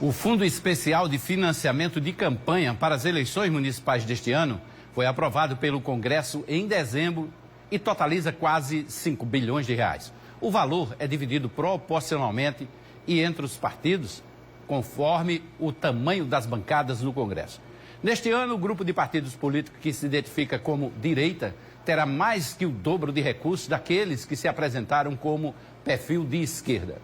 O Fundo Especial de Financiamento de Campanha para as eleições municipais deste ano foi aprovado pelo Congresso em dezembro e totaliza quase 5 bilhões de reais. O valor é dividido proporcionalmente e entre os partidos, conforme o tamanho das bancadas no Congresso. Neste ano, o grupo de partidos políticos que se identifica como direita terá mais que o dobro de recursos daqueles que se apresentaram como perfil de esquerda.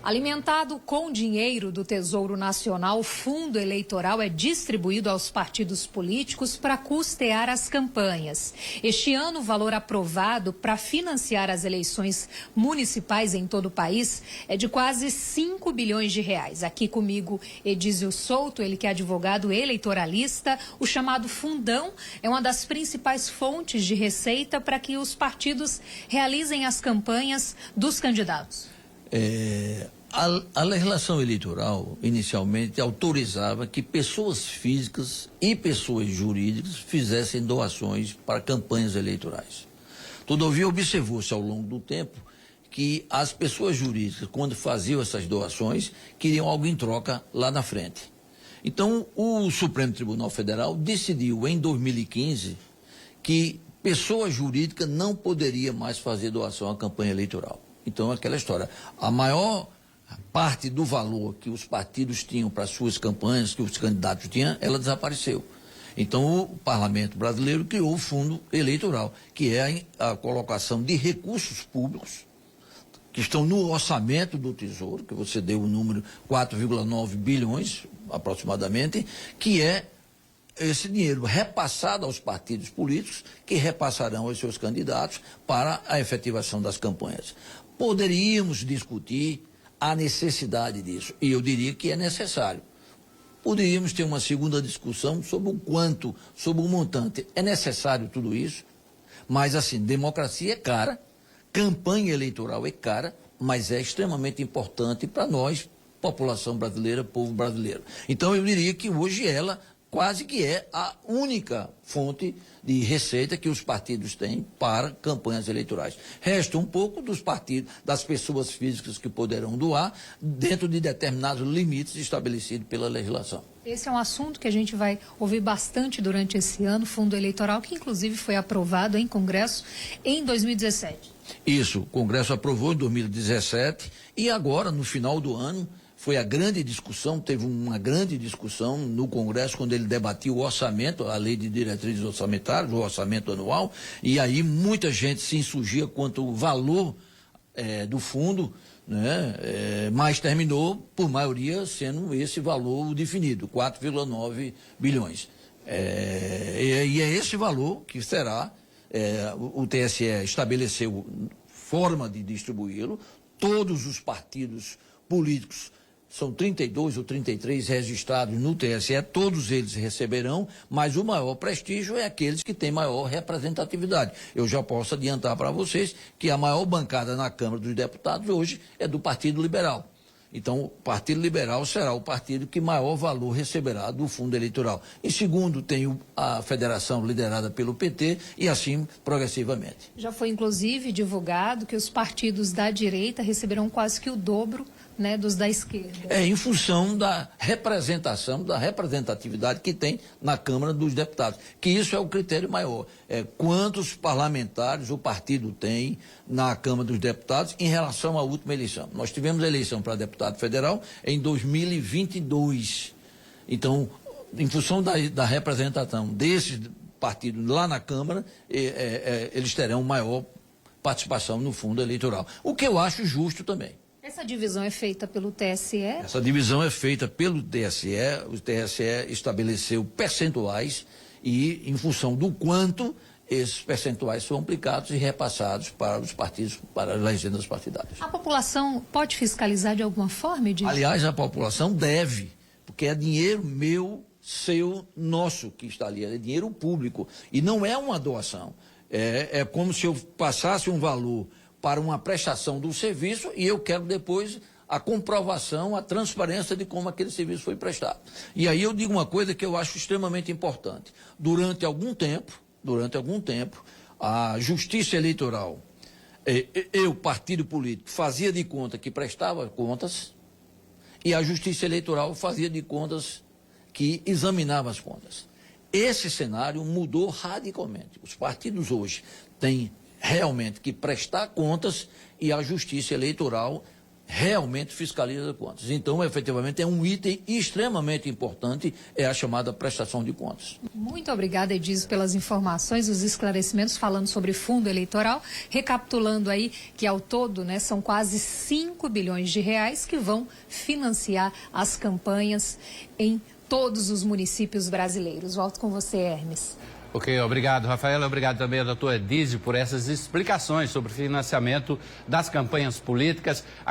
Alimentado com dinheiro do Tesouro Nacional, o fundo eleitoral é distribuído aos partidos políticos para custear as campanhas. Este ano, o valor aprovado para financiar as eleições municipais em todo o país é de quase 5 bilhões de reais. Aqui comigo, Edísio Souto, ele que é advogado eleitoralista. O chamado fundão é uma das principais fontes de receita para que os realizem as campanhas dos candidatos. A legislação eleitoral, inicialmente, autorizava que pessoas físicas e pessoas jurídicas fizessem doações para campanhas eleitorais. Todavia, observou-se ao longo do tempo que as pessoas jurídicas, quando faziam essas doações, queriam algo em troca lá na frente. Então, o Supremo Tribunal Federal decidiu, em 2015, que pessoa jurídica não poderia mais fazer doação à campanha eleitoral. Então, aquela história, a maior parte do valor que os partidos tinham para suas campanhas, que os candidatos tinham, ela desapareceu. Então, o Parlamento brasileiro criou o Fundo Eleitoral, que é a colocação de recursos públicos que estão no orçamento do Tesouro, que você deu o número 4,9 bilhões, aproximadamente, que é esse dinheiro repassado aos partidos políticos, que repassarão aos seus candidatos para a efetivação das campanhas. Poderíamos discutir a necessidade disso, e eu diria que é necessário. Poderíamos ter uma segunda discussão sobre o quanto, sobre o montante. É necessário tudo isso, mas assim, democracia é cara, campanha eleitoral é cara, mas é extremamente importante para nós, população brasileira, povo brasileiro. Então eu diria que hoje ela quase que é a única fonte de receita que os partidos têm para campanhas eleitorais. Resta um pouco dos partidos, das pessoas físicas que poderão doar, dentro de determinados limites estabelecidos pela legislação. Esse é um assunto que a gente vai ouvir bastante durante esse ano, fundo eleitoral, que inclusive foi aprovado em Congresso em 2017. Isso, o Congresso aprovou em 2017 e agora, no final do ano, foi a grande discussão, teve uma grande discussão no Congresso quando ele debatia o orçamento, a lei de diretrizes orçamentárias, o orçamento anual, e aí muita gente se insurgia quanto ao valor do fundo, né, mas terminou, por maioria, sendo esse valor definido, 4,9 bilhões. E é esse valor que será, o TSE estabeleceu forma de distribuí-lo, todos os partidos políticos, são 32 ou 33 registrados no TSE, todos eles receberão, mas o maior prestígio é aqueles que têm maior representatividade. Eu já posso adiantar para vocês que a maior bancada na Câmara dos Deputados hoje é do Partido Liberal. Então, o Partido Liberal será o partido que maior valor receberá do fundo eleitoral. Em segundo, tem a federação liderada pelo PT e assim progressivamente. Já foi, inclusive, divulgado que os partidos da direita receberão quase que o dobro, né, dos da esquerda. Em função da representação, da representatividade que tem na Câmara dos Deputados, que isso é o critério maior. Quantos parlamentares o partido tem na Câmara dos Deputados em relação à última eleição. Nós tivemos a eleição para deputado federal em 2022. Então, em função da representação desses partidos lá na Câmara, eles terão maior participação no fundo eleitoral. O que eu acho justo também. Essa divisão é feita pelo TSE? Essa divisão é feita pelo TSE, o TSE estabeleceu percentuais e, em função do quanto, esses percentuais são aplicados e repassados para os partidos, para as legendas partidárias. A população pode fiscalizar de alguma forma, Edísio? Aliás, a população deve, porque é dinheiro meu, seu, nosso que está ali, é dinheiro público e não é uma doação. É como se eu passasse um valor para uma prestação do serviço e eu quero depois a comprovação, a transparência de como aquele serviço foi prestado. E aí eu digo uma coisa que eu acho extremamente importante. Durante algum tempo, a Justiça Eleitoral, partido político, fazia de conta que prestava contas e a Justiça Eleitoral fazia de contas que examinava as contas. Esse cenário mudou radicalmente. Os partidos hoje têm realmente que prestar contas e a Justiça Eleitoral realmente fiscaliza contas. Então, efetivamente, é um item extremamente importante, é a chamada prestação de contas. Muito obrigada, Edísio, pelas informações, os esclarecimentos falando sobre fundo eleitoral. Recapitulando aí que ao todo, né, são quase 5 bilhões de reais que vão financiar as campanhas em todos os municípios brasileiros. Volto com você, Hermes. Ok, obrigado, Rafaela. Obrigado também ao doutor Edísio por essas explicações sobre o financiamento das campanhas políticas.